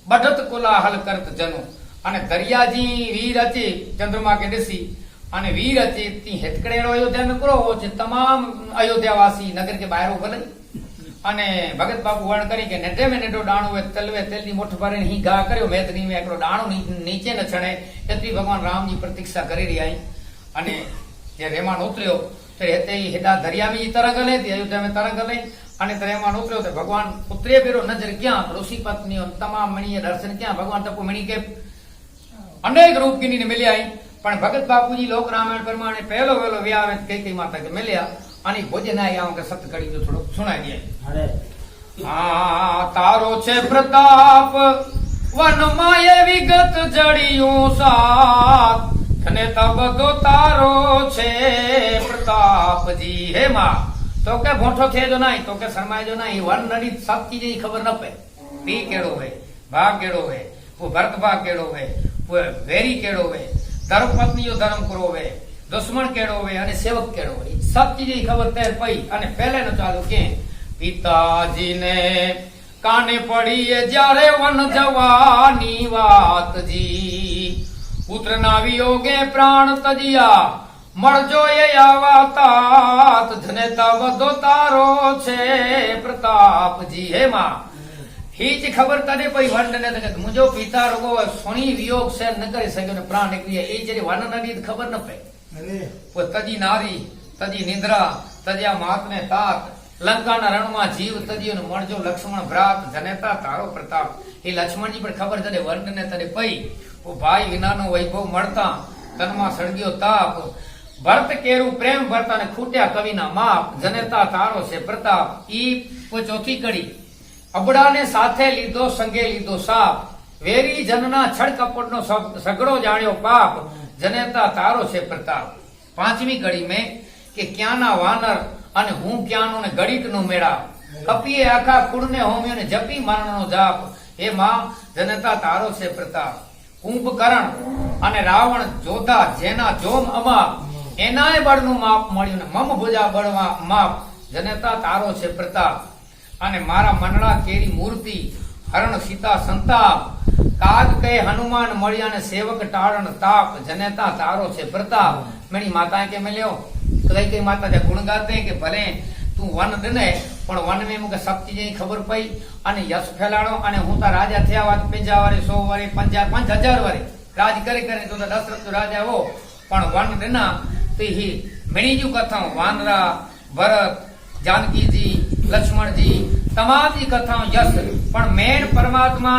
बढ़त कोलाहल करत जनो અને દરિયાજી વીર અચે ચંદ્રમા કે ડિસી અને વીર અચે તી હેતકડેરો અયોધ્યા में કરો છે તમામ અયોધ્યાવાસી નગર કે બહાર ભલે અને ભગત બાપુ વર્ણ કરી કે નેડે में નેડો ડાણો વે તલવે તેલની મોઠ ભરે હી ગા કર્યો મેદની में એકડો ડાણો નીચે ન છણે એથી ભગવાન રામજી પ્રતીક્ષા કરી રહ્યા અને જે રેમાન ઉતર્યો તે હેતે હેડા દરિયા में तरंग ले ती अयोध्या में तरंग ले અને રેમાન ઉતર્યો તો ભગવાન ઉતરે પેરો નજર ક્યાં ઋષિ પત્નીઓ તમામ મણીએ દર્શન ક્યાં ભગવાન તપો મણી કે अनेक रूप की मिलिया पण भगत बापूजी लोक रामायण प्रमाणे पहलो वेलो व्याह कई माता के मिलिया आणि भोजन आया के सत कड़ी जो थोड़ो सुनाई दिया तारो छे प्रताप वन माये विगत जड़ियों साथ कने तब दो तारो छे प्रताप जी हे मां तो के भोठो थे जो नहीं तो के शर्माए जो नहीं वन नडी सब चीज खबर न पे पी केड़ो है भाग केड़ो है वो भरत भाग केड़ो है वो वेरी केड़ो वे धर्म पत्नी जो धर्म करो वे दुश्मन केड़ो वे अने सेवक केड़ो वे सब चीज खबर तैर पई अने पहले न चालू के पिताजी ने काने पड़ी है जारे वन जवानी वात जी पुत्र ना वियोगे प्राण तजिया मर जो ये आवा तात धने तब दो तारो छे प्रताप जी हे मां हीच खबर तने पई वन ने मुझो पिता रोगो सोनी वियोग से न करे सके ने प्राण निकली ए जे वन नदी खबर न पे वो तजी नारी तजी निंद्रा तजा मात ने तात लंका ना रण में जीव तजी ने मरजो लक्ष्मण भ्रात जनेता तारो प्रताप ये लक्ष्मण जी पर खबर तने वन ने तने पई वो भाई विना नो वैभव मरता तनमा सड़गियो ताप भरत केरु प्रेम भरता ने खूट्या कवि ना माप जनेता तारो से प्रताप ई वो चौथी कड़ी अबड़ा ने साथे लीधो संगे लीधो साप वेरी जनना छड़ कपट नो सगड़ो जाण्यो पाप जनेता तारो से प्रताप पांचवी कड़ी में के क्याना वानर अने हूं क्यानो ने गणित नो मेड़ा कपिए आखा कुड़ ने होम्यो ने जपी मरण जाप हे मां जनेता तारो से प्रताप कुंभकर्ण अने रावण जोधा जेना जोम अमा एनाय बळनु माप मळ्યું ने मम भुजा बळवा माप जनेता तारो से प्रताप અને મારા મનડા કેરી મૂર્તિ હરણ સીતા સંતાપ કાગ કહે હનુમાન મળ્યા ને સેવક ટાળણ તાપ જનેતા તારો છે પ્રતાપ મેરી માતા के मिलियो कई माता जा गुण गाते हैं कि भले तू वन दिने पण वन में मुके सब चीजें खबर पई अने यश फैलाणो अने हूं ता राजा थया वात 50 वारे 100 वारे 5000 वारे राज करे करे तो दशरथ तो राजा हो पण वन दिना तो ही मणी जू कथा वानरा भरत जानकी जी लक्ष्मण जी तमाम जी कथाओं यश पण मेन परमात्मा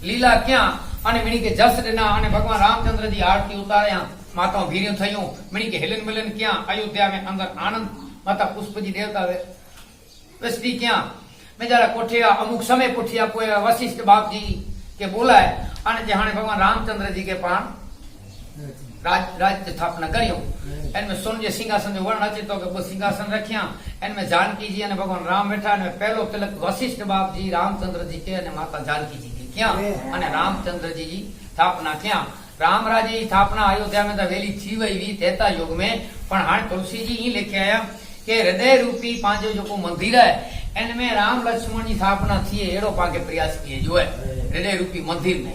लीला क्या अने मिणी के जस दिना अने भगवान रामचंद्र जी आरती उतार्या माताओं भीरियों थयूं मिणी के हिलन मिलन क्या अयोध्या में अंदर आनंद माता पुष्प जी देवता वस्ती क्या मैं जरा कोठिया अमुक समय पुठिया कोई वशिष्ठ बाप जी के बोलाए अने जे हाणे भगवान रामचंद्र जी के पाण राज स्थापना करियो इनमें सोन जे सिंहासन जो वर्ण अचे तो के सिंहासन रखिया इनमें जानकी जी अने भगवान राम बैठा ने पहलो तिलक वशिष्ठ बाप जी रामचंद्र जी के अने माता जानकी जी के क्या अने रामचंद्र जी स्थापना क्या राम राज्य की स्थापना अयोध्या में तो वेली थी वही हुई त्रेता युग में पण हाणे तुलसी जी ही लेके आया के हृदय रूपी पांचो जो मंदिर है इनमें राम लक्ष्मण की स्थापना थी एड़ो पाके प्रयास किए जो है हृदय रूपी मंदिर में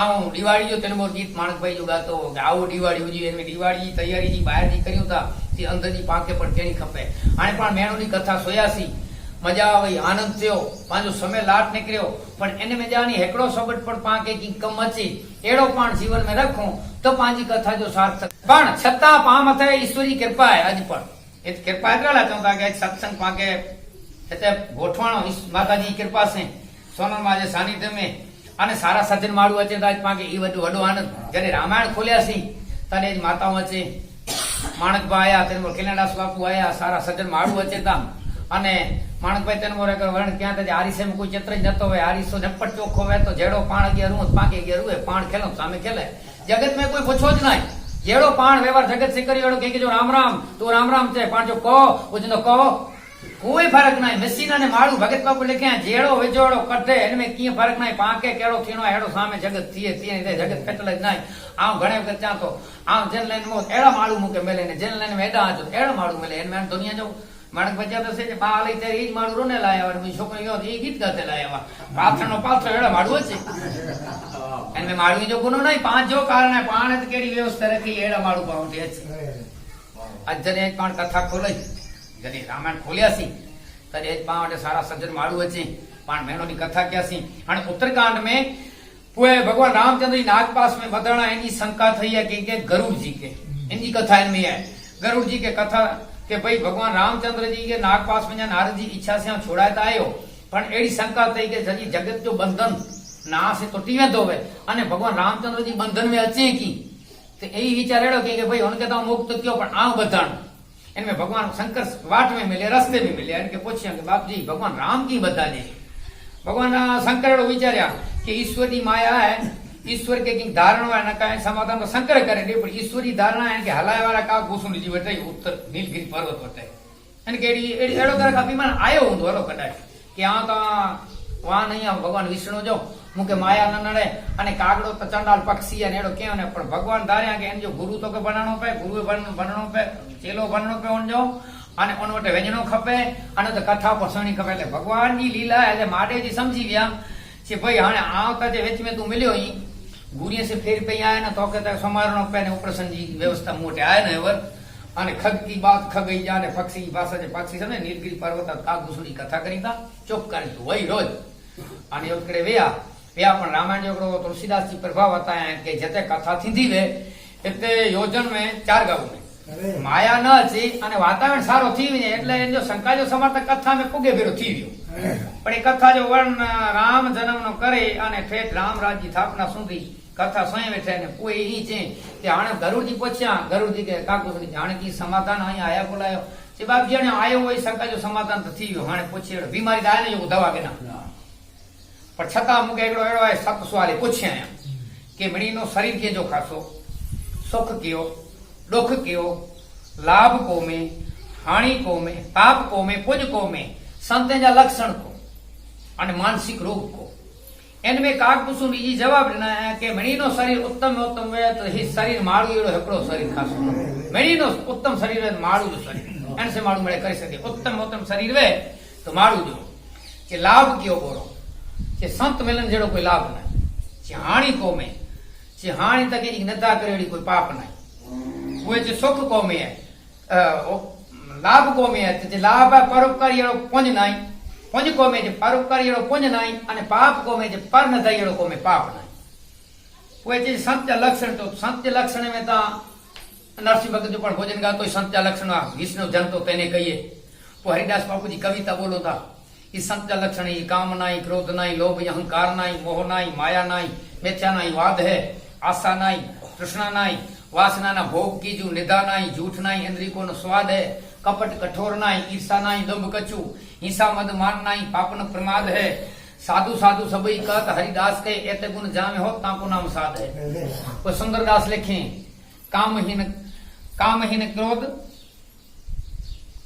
आऊं दिवाળી जो तेनो गीत माणक भाई जो गातो आओ दिवाળી हुजी एने दिवाળી जी तैयारी जी बाहर जी करियो ता ती अंदर जी पाके पण केनी खपे हाणे पण मेणो नी कथा सोयासी मजा आई आनंद थयो पांजो समय लाट निकरियो पण एने में जानी हेकड़ो सबट पण पाके की कम अचे एड़ो पण जीवन में रखो तो पांजी कथा जो सार्थक पण छता पाम थे ईश्वरी कृपा है आज पण ए कृपा एटला चंदा के सत्संग पाके एते गोठवाणो माताजी कृपा से सोनल माजे सानिध्य में અને સારા સજ્જન માળું અચે તાજ પાકે ઈ વડો આનંદ જ્યારે રામાયણ ખોલ્યા છી તને જ માતાઓ અચે માણકભાઈ આયા તેનો કેનેડાસ બાપુ આયા સારા સજ્જન માળું અચે તા અને માણકભાઈ તેનો મોરે વર્ણ ક્યાં તે આરીસે में कोई चित्र જ નતો હોય આરીસો નપટ ચોખ્ખો હોય તો જેડો પાણ 11 રૂ પાકે 11 રૂ પાણ ખેલો સામે ખેલે જગત में कोई પૂછો જ નહીં જેડો પાણ વ્યવહાર જગત से करियो एड़ो के जो राम राम तो राम राम छे पण जो को उजनो को कोई फर्क नहीं मसीना ने मारू भगत बापू लिखे जेड़ो विजोड़ो कटे इनमें की फर्क नहीं पाके केड़ो थीनो हेड़ो सामे जगत थीए थीए जगत कटल नहीं आ घणे वक्त चातो आ जन लाइन मो एड़ा मारू मुके मेले ने जन लाइन में एड़ा जो एड़ा मारू मिले इन में दुनिया जो માણસ બચ્યા તો છે બા લઈ ત્યારે એ જ મારું રોને લાયા હોય છોકરી ગયો એ ગીત ગાતે લાયા પાથરનો પાથરો એડા માડવું છે અને મેં માડવી જો ગુનો નહીં પાંચ જો કારણ પાણે તો કેડી વ્યવસ્થા રાખી એડા માડું પાઉં છે આજ જને એક પણ કથા ખોલાઈ જને રામાયણ ખોલ્યા સી ત્યારે એક પા માટે સારા સજ્જન માડું છે પણ મહિનોની કથા ક્યાં સી અને ઉત્તરકાंड में पूरे भगवान रामचंद्र जी नागपास में बदलना एनी शंका थई है कि गरुड़ जी के इनकी कथा इनमें है गरुड़ जी के कथा के भाई भगवान रामचंद्र जी के नागपास में नारद जी इच्छा से छोड़ाता आयो पण एड़ी शंका थई के जजी जगत जो बंधन ना से टूटी वेंदो है अने भगवान रामचंद्र जी बंधन में अचे की तो यही विचार एड़ो कि भाई उनके तो मुक्त क्यों पण आ बधाण इनमें भगवान शंकर वाट में मिले रस्ते में मिले इनके पूछिया कि बाप जी भगवान राम की बता दे भगवान शंकर विचार्या कि ईश्वर की माया है ईश्वर के की धारणा है ना समाधान तो शंकर करे नहीं पर ईश्वर की धारणा है कि हलाय वाला का भूषण जी वटे उत्तर नीलगिरी पर्वत वटे एन के एड़ो तरह अभिमान आयो हूं हलो कदाच कि आ तो वहां नहीं भगवान विष्णु जो मुके माया न नड़े अने कागड़ो तो चंडाल पक्षी है एड़ो क्यों ने पण भगवान धार्या कि एन जो गुरु तो के बनाणो पे गुरु बनणो पे चेलो बनणो पे उन जो અને ઓન વટે વ્યંજનો ખપે અને તો કથા પસણી ખપે એટલે ભગવાનની લીલા એટલે માટેજી સમજી ગયા કે ભાઈ હાણે આવતા જે વેચ में तू मिलियो ही गुरिये से फेर पे आया ना तो कहता समारोह पे ने उपरसन जी व्यवस्था मोटे आया ने वर અને ખગ की बात खगई जाने पक्षी की भाषा जे पक्षी समय नीलगिरी पर्वत कागदूसड़ी कथा करीता चुप कर तू वही रोज અને ઓકડે વ્યા પણ રામાયણ જોકડો તુલસીदास जी प्रभाव હતા કે જતે કથા થીંધી વે એટલે યોજન में 4 ગાઉ में माया न थी અને વાતાવરણ સારો થઈ ને એટલે જો શંકા જો સમર્થક કથા में પુગે ભેરો થઈ ગયો પણ એ કથા જો વર્ણ રામ જન્મનો કરે અને ઠેઠ રામ રાજ્ય સ્થાપના સુધી કથા સ્વયં બેઠે ને કોઈ ઈ છે કે આણે ગરુડજી પૂછ્યા ગરુડજી કે કાકુજી જાણે की समाधान અહીંયા આયા બોલાયો જે બાપ જાણે આયો હોય શંકા જો સમાધાન તો થઈ ગયો હાણે પૂછ્યો બીમારી દાય ને જો દવા કે ના પણ છતાં મુકે એકડો એડો આ સત સવાલે પૂછ્યા કે મણીનો શરીર કે જો ખાસો સુખ કયો दुख क्यों लाभ को में हानि को में पाप को में पुण्य को में संते जा लक्षण को और मानसिक रोग को इनमें काकपुसु जी जवाब देना है कि मणि नो शरीर उत्तम में उत्तम है तो ही शरीर माड़ू एड़ो एकड़ो शरीर खासो मणि नो उत्तम शरीर है माड़ू जो शरीर एन से माड़ू मळे करी सके उत्तम उत्तम शरीर वे तो माड़ू जो कि लाभ क्यों बोलो कि संत मिलन जेड़ो कोई लाभ नहीं कि हानि को में कि हानि तक नदा करेड़ी कोई पाप नहीं वो जो सुख को में है लाभ को में है तो लाभ है परोपकारी एड़ो पुण्य नहीं पुण्य को में जो परोपकारी एड़ो पुण्य नहीं अने पाप को में जो पर न दई एड़ो को में पाप नहीं वो जो संत लक्षण तो संत लक्षण में तो नरसिंह भगत जो पण भोजन गातो संत लक्षण विष्णु जन तो तेने कहिए वो हरिदास बापू जी कविता बोलो था कि संत लक्षण ही काम नहीं क्रोध नहीं लोभ अहंकार नहीं मोह नहीं माया नहीं मिथ्या नहीं वाद है आशा नहीं तृष्णा नहीं वासना ना भोग की जो निदा नाई झूठ नाई इंद्री को न स्वाद है कपट कठोर नाई ईर्षा नाई दम्भ कछु हिंसा मद मान नाई पापन प्रमाद है साधु साधु सबई कहत हरिदास के एते गुण जामे हो ताको नाम साध है वो सुंदरदास लिखे कामहीन क्रोध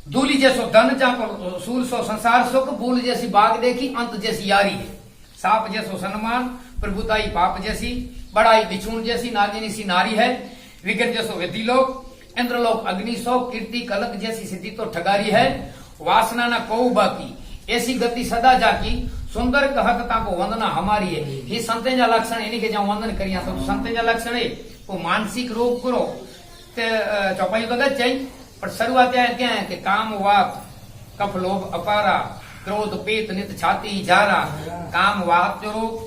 दूली जैसो धन जाको सूल सो संसार सुख भूल जैसी बाग देखी अंत जैसी यारी है साप जैसो सन्मान प्रभुताई पाप जैसी बड़ाई बिछून जैसी नागिनी सी नारी है विगत जैसो विधि लोक इंद्रलोक अग्नि सो कीर्ति कलक जैसी सिद्धि तो ठगारी है वासना न को बाकी ऐसी गति सदा जाकी सुंदर कहत ताको वंदना हमारी है ये संते जा लक्षण इन्हीं के जो वंदन करिया तो संते जा लक्षण है वो मानसिक रोग करो ते चौपाई तो गत जाई पर शुरुआत क्या है कि काम वात कफ लोभ अपारा क्रोध पेट नित छाती जारा काम वात जो रोग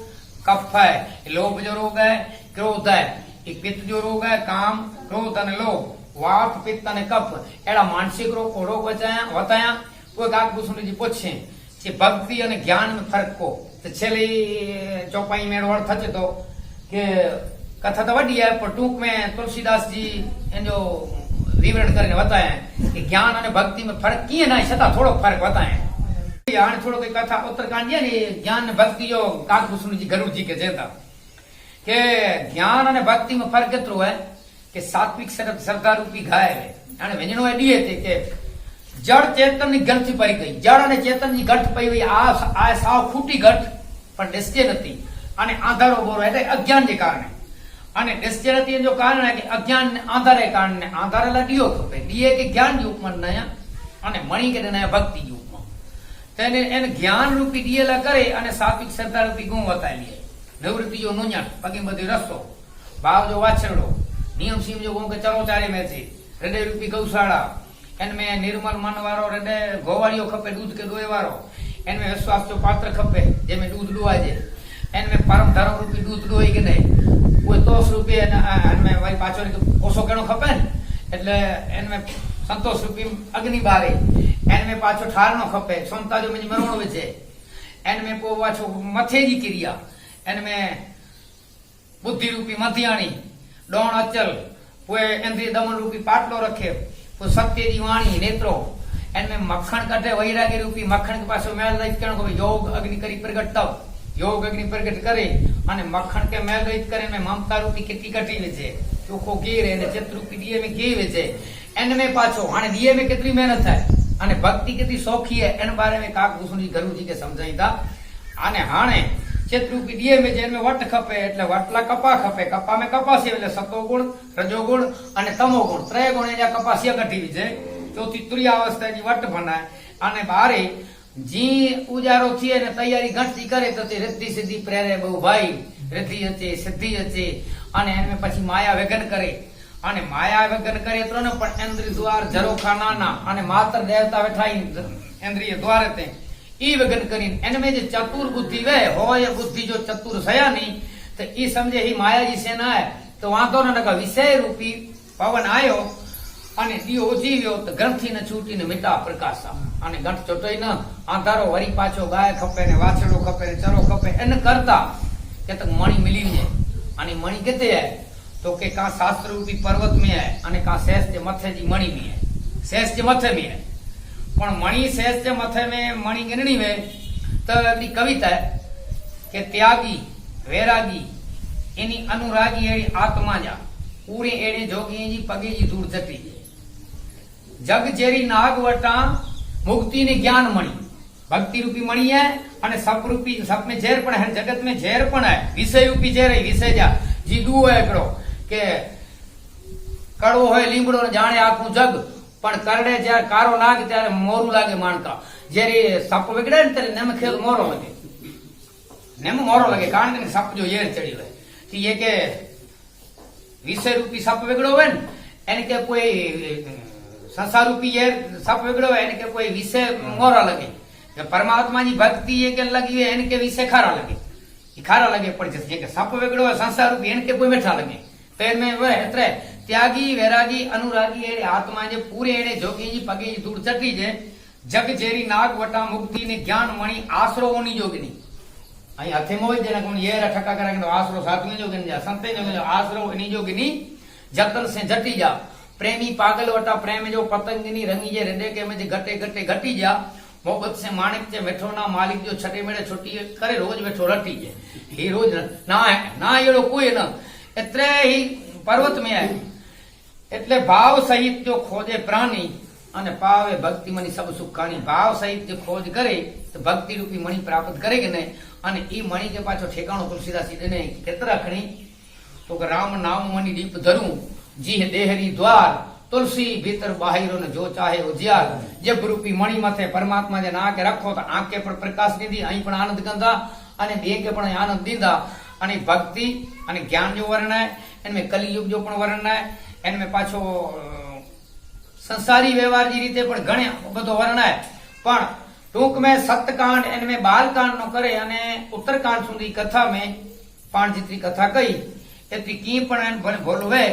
कफ है लोभ जो रोग है क्रोध है एक पित्त जो रोग है काम क्रोध અને લોભ વાત પિત્ત અને કફ એડા માનસિક રોગ बताया वो काकभूषण जी पूछे कि भक्ति અને ज्ञान में फर्क को तो छेली चौपाई में अर्थ थचे तो कि कथा तो वडी है पर टूंक में तुलसीदास जी जो विवरण करने बताया कि ज्ञान और भक्ति में फर्क किए ना छता थोड़ो फर्क बताए हाणे थोड़ो कोई कथा उत्तरकांड है ने ज्ञान भक्ति जो काकभूषण जी गरुड़ जी के जेता के ज्ञान और भक्ति में फर्क केतरो है कि सात्विक श्रद्धा रूपी गाय है અને વેણો એડી હતી કે જળ ચેતન ની ગંઠ પડી ગઈ જળ અને ચેતન ની ગંઠ પડી ગઈ આ સાવ ખૂટી ગંઠ પણ નિશ્ચય નથી અને આધારો બોરો એટલે અજ્ઞાન જે કારણે અને નિશ્ચય નથી જો કારણ है कि अज्ञान आधारे कारण आधारेला दियो खपे दिए के ज्ञान जी उपमान नया અને મણી કે તેને ભક્તિ યુગમાં તેને એને જ્ઞાન રૂપી દિયેલા કરે અને સાત્વિક શ્રદ્ધા રૂપી ગુણ વતાવી નિવૃત્તિ જો નુંજણ પગી બધી રસ્તો ભાવ જો વાછરડો નિયમ સીમ જો કે ચરો ચારે મેં છે હૃદય રૂપી ગૌશાળા એનमें निर्मल मन वारो हृदय गोवाड़ियों खपे दूध के दोए वारो एनमें विश्वास जो पात्र खपे जेमें दूध दुआजे एनमें परम धर्म रूपी दूध दुई के नहीं कोई 100 रुपया एनमें वही पाछो ओसो केनो खपे ने એટલે એનमें संतोष रूपी अग्नि बारे एनमें पाछो ठारनो खपे क्षमता जो मुझे मरणो विचे एनमें पो पाछो मथे जी क्रिया एनमें बुद्धि रूपी मथियाणी डोण अचल पोए इंद्रिय दमन रूपी पाटलो रखे तो सत्य की वाणी नेत्रो एनमें मक्खन कटे वैराग्य रूपी मक्खन के पास मेल रहित करण योग अग्नि करी प्रगट तब योग अग्नि प्रगट करे अने मक्खन के मेल रहित करे में ममता रूपी कितनी कटी वेचे चोखो घी रे ने चित रूपी दिए में घी वेचे एनमें पाछो हाने दिए में कितनी मेहनत है अने भक्ति कितनी सौखी है एन बारे में काक भूषण जी गुरु जी के समझाईता अने हाने चित रूपी दिए में जेन में वट खपे એટલે વટલા કપા ખપે કપા में કપાસી એટલે સતો ગુણ રજો ગુણ અને તમો ગુણ ત્રય ગુણ એજા કપાસિયા કઢી છે ચોથી તુરી અવસ્થા जी વટ બનાય અને બારે जी ઉજારો થઈએ ને તૈયારી ગણતી કરે તો તે रिद्धि सिद्धि प्रेरे बहु भाई रिद्धि अचे सिद्धि अचे અને એમે પછી માયા વેગન કરે અને માયા વેગન કરે તો ને પણ ઇન્દ્રિય દ્વાર ઝરોખા નાના અને માત્ર દેવતા બેઠાઈ ઇન્દ્રિય દ્વારે તે ई वगन करीन एनमें जो चतुर बुद्धि वे हो या बुद्धि जो चतुर सया नहीं तो ई समझे ही माया जी सेना है तो वांधो न लगा विषय रूपी पवन आयो अने दियो ओजीव्यो तो ग्रंथि न छूटी ने मिटा प्रकाश अने गंठ चोटोई न आंधारो वरी पाछो गाय खपे ने वाछड़ो खपे ने चरो खपे एन करता के तक मणि मिली ने अने मणि केते है तो के का शास्त्र रूपी पर्वत में है अने का शेष जे मथे जी मणि में है शेष जे मथे में है पण मणि शेष जे मथे में मणि गिनणी में तो अगली कविता है कि त्यागी वैरागी एनी अनुरागी एड़ी आत्मा जा पूरी एड़े जोगी जी पगे जी दूर जटी जग जेरी नाग वटा मुक्ति ने ज्ञान मणि भक्ति रूपी मणि है अने सप रूपी सप में झेर पण है जगत में झेर पण है विषय रूपी झेर है विषय जा जी दू है एकड़ो के कड़ो है लीमड़ो ने जाने आखू जग पण करड़े ज्यारे कारो लागे त्यारे मोरू लागे मानका जेरे सप विगड़े ने त्यारे नेम खेल मोरो लगे नेम मोरो लगे कारण के सप जो येर चढ़ी हुए कि ये के विषय रूपी सप विगड़ो हुए एने के कोई संसार रूपी येर सप विगड़ो है एने के कोई विषय मोरा लगे परमात्मा जी भक्ति ये के लगी है एने के विषय खारा लगे खारा लगे पड़ जैसे के सप विगड़ो है संसार रूपी एने के कोई बैठा लगे तो में वह है त्यागी वैरागी अनुरागी एड़े आत्मा जे पूरे एड़े जोगी जी पगे जी दूर चटी जे जग जेरी नाग वटा मुक्ति ने ज्ञान मणि आसरो ओनी जोगिनी अही हथे मोय जेना कोन ये ठका करा के आसरो सातवें जोगिनी जा संते जोगिनी आसरो ओनी जोगिनी जतन से जटी जा प्रेमी पागल वटा प्रेम जो पतंगनी रंगी जे हृदय के में जे घटे घटे घटी जा मोहब्बत से माणिक जे बैठो ना मालिक जो छटे मेड़े छुट्टी करे रोज बैठो रटी जे ही रोज ना एड़ो कोई ना एतरे ही पर्वत में है એટલે ભાવ સહિત જો ખોજે પ્રાણી અને પાવે ભક્તિ મની સબ સુખ કાણી ભાવ સહિત જો ખોજ કરે તો ભક્તિ રૂપી મણી પ્રાપ્ત કરે કે નહીં અને ઈ મણી કે પાછો ઠેકાણો તુલસીદાસ जी ने केतरा खणी तो कि राम नाम मनी दीप धरूं जी देहरी द्वार तुलसी भीतर बाहिरो ने जो चाहे उजियार जब रूपी मणी मथे परमात्मा जे ना के रखो तो आंखे पर प्रकाश दीदी अहीं पण आनंद कंदा अने बे के पण आनंद दीदा अने भक्ति अने ज्ञान जो वर्ण है इनमें कलियुग जो पण वर्ण है इनमें पाछो संसारी व्यवहार जी रीते पण घणे बधो वर्ण है पण टूंक में सप्तकांड इनमें बालकांड नो करे अने उत्तरकांड सुधी कथा में पांच जितनी कथा कही एतरी की पण एन भूल वे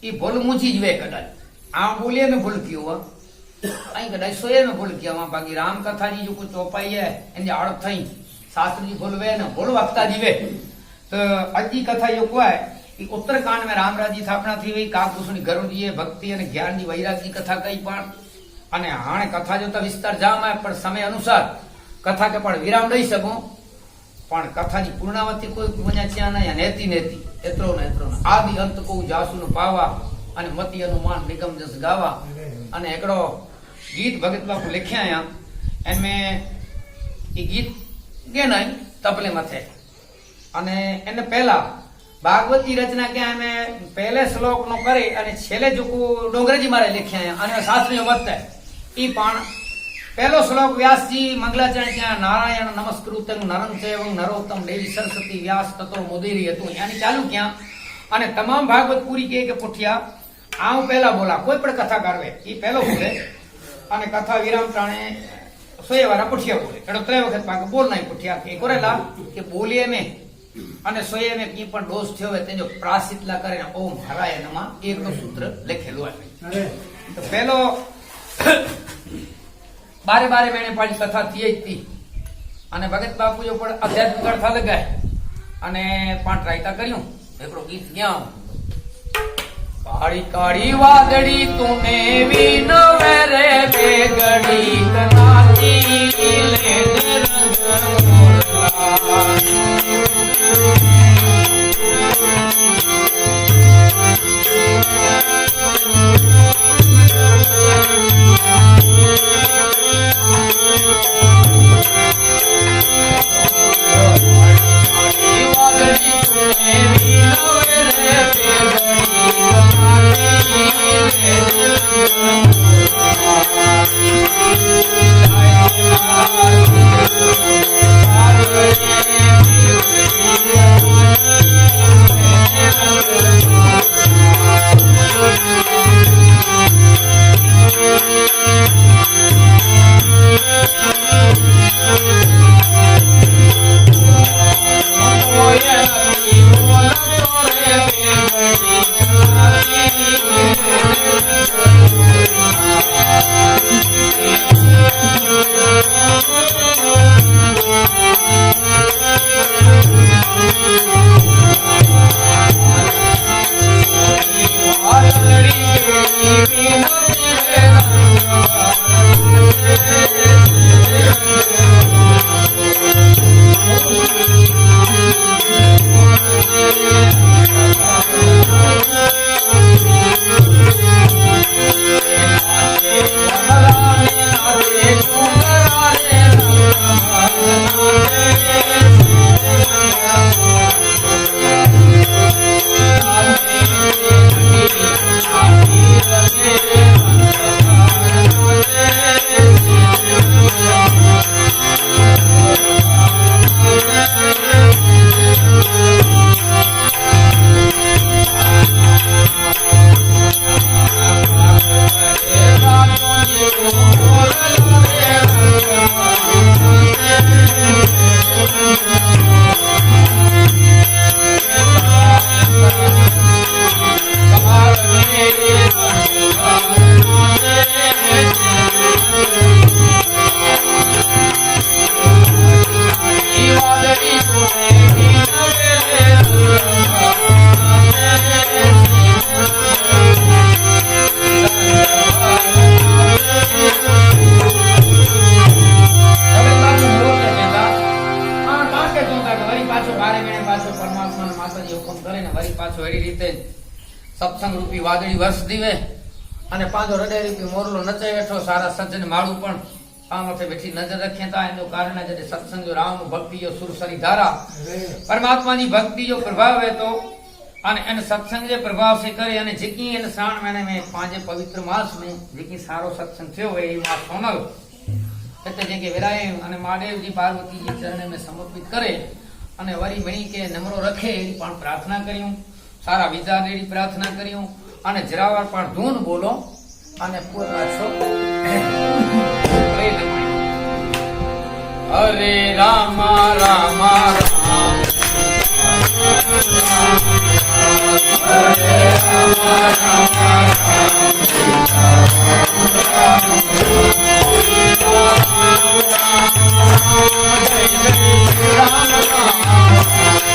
ई भूल मुझी ज वे कदाच आ बोलिए में भूल कियो आई कदाच सोए में भूल किया वहां बाकी राम कथा जी जो कुछ चौपाई है इन आड़ थई शास्त्र जी भूल वे न भूल वक्ता जी वे तो अज की कथा यो को है उत्तरकांड में रामराज जी स्थापना थी हुई काकभूषण गरुड़ जी भक्ति और ज्ञान जी वैराग की कथा कही पण अने हाणे कथा जो तो विस्तार जाम है पण समय अनुसार कथा के पण विराम दई सकूं पण कथा जी पूर्णावती कोई वञा च्या ना या नेति नेति एतरो न आदि अंत को जासु न पावा अने मति अनुमान निगम जस गावा अने एकड़ो गीत भगत बापू लिख्या या एनमें ई गीत गेनाई तबले मथे अने एने पहला भागवती रचना क्या है पहले श्लोक नो करे अने छेले जो डोंगरेजी मारे लिखे हैं अने शास्त्रीय मत है ઈ પણ પહેલો શ્લોક વ્યાસજી મંગલાચરણ ત્યાં નારાયણ નમસ્કૃતં નરં ચૈવં નરોત્તમ દેવી સરસ્વતી વ્યાસ તતો મુદીરી હતું યાની ચાલુ ક્યાં અને તમામ ભાગવત પૂરી કે પુઠિયા આવું પહેલા બોલા કોઈ પણ કથા કરવે ઈ પહેલો બોલે અને કથા વિરામ ટાણે 100 વાર પુઠિયા બોલે એટલે 3 વખત પાકે બોલ નહીં પુઠિયા કે કરેલા કે બોલીએ ને અને 100 में की पण दोष थयो है तेजो प्रासितला करे ओम हराय नमः एक तो सूत्र लिखेलो है तो पहलो बारे बारे मैंने पाड़ी कथा थी थी અને ભગત બાપુ જો પણ આધ્યાત્મિક કથા લગાય અને પણ ટ્રાયતા કર્યું એકડો ગીત ગયા કાળી કાળી વાદળી તુને વિનવે રે બેગડી કનાતી લે રંગ મોરલા સત્સંગ રૂપી વાદળી વર્ષ દીવે અને પાંજો હૃદય રૂપી મોરલો નચાઈ બેઠો સારા સજ્જન માળું પણ આમથે બેઠી નજર રખે તા એનું કારણ છે સત્સંગ જો રામ ભક્તિ જો સુરસરી ધારા પરમાત્માની ભક્તિ જો પ્રભાવ હે તો અને એને સત્સંગ જે પ્રભાવ से करे અને જેકી એને શ્રાવણ મહિને में પાંજે પવિત્ર માસ में જેકી સારો સત્સંગ થયો હોય એ માસ સોનલ એટલે જે કે વિરાય અને મહાદેવજી પાર્વતીજી ચરણે में સમર્પિત કરે અને વરી મણી કે નમરો રખે એની પણ પ્રાર્થના કર્યું સારા વિચાર એની પ્રાર્થના કર્યું અને જરાવાર પણ ધૂન બોલો અને પૂર્ણ છો હરે રામ રામ રામ હરે રામ રામ રામ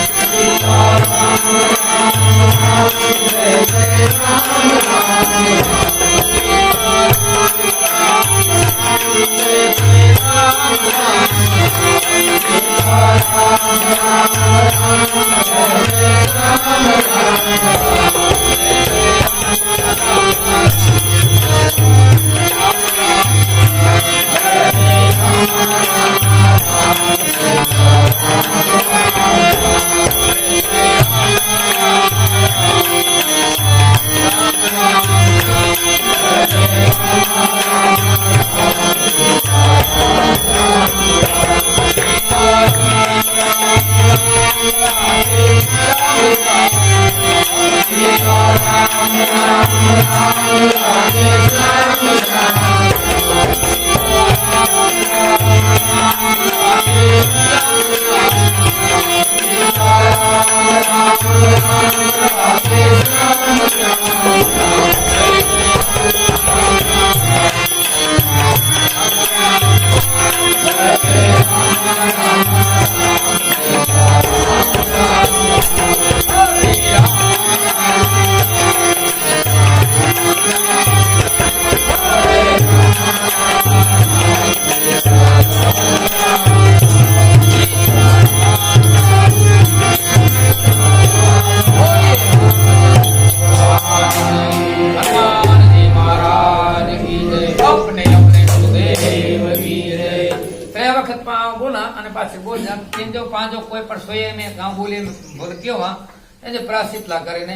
बोला અને પાછળ બોલ જા કેમ જો પાંચો કોઈ પણ સોયે મે ગામ બોલે બોલ કયો હા એ જે પ્રાસિતલા કરીને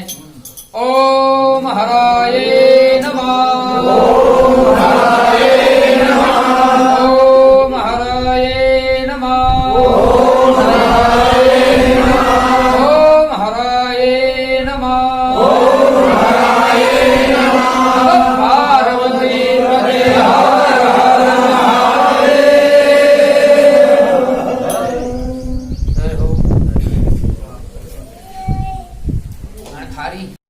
ઓમ હરાય નમઃ ઓમ હરાય નમઃ ઓમ હરાય નમઃ ઓમ હરાય નમઃ ઓમ હરાય નમઃ ઓમ હરાય નમઃ પાર્વતી પતે થારી